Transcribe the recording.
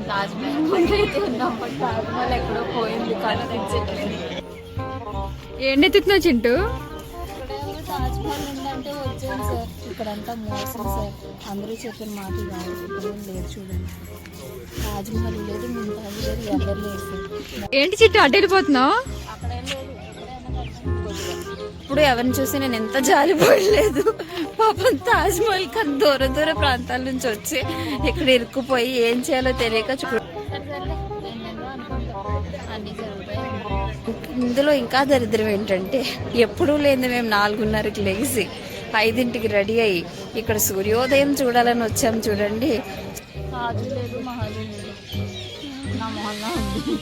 తాజ్మహల్ ముందైతే ఉన్నాం, బట్ తాజ్మహల్ ఎక్కడో పోయింది, కనిపించట్లేదు. ఏంటెత్తుతున్నావు చింటూ? తాజ్మహల్ ఉందంటే వచ్చాను సార్, ఇక్కడంతా మోసం సార్, అందరూ చెప్పిన మాట కాదు, ఇక్కడ లేదు చూడండి, తాజ్మహల్ లేదు, ముంతాజ్ లేదు, ఎవరు లేదు సార్. ఏంటి చింటూ అడ్డు వెళ్ళిపోతున్నావు? అక్కడేం లేదు, ఇప్పుడు ఎవరిని చూసి నేను ఎంత జాలిపోయలేదు. పాపం తాజ్మహల్ కన్నా దూర దూర ప్రాంతాల నుంచి వచ్చి ఇక్కడ ఇరుక్కుపోయి ఏం చేయాలో తెలియక ఇందులో ఇంకా దరిద్రం ఏంటంటే ఎప్పుడూ లేని మేము 4:30కి లెగిసి 5ంటికి రెడీ అయ్యి ఇక్కడ సూర్యోదయం చూడాలని వచ్చాము చూడండి. తాజు లేదు, మహాజు లేదు, నా మొహల్లా ఉంది.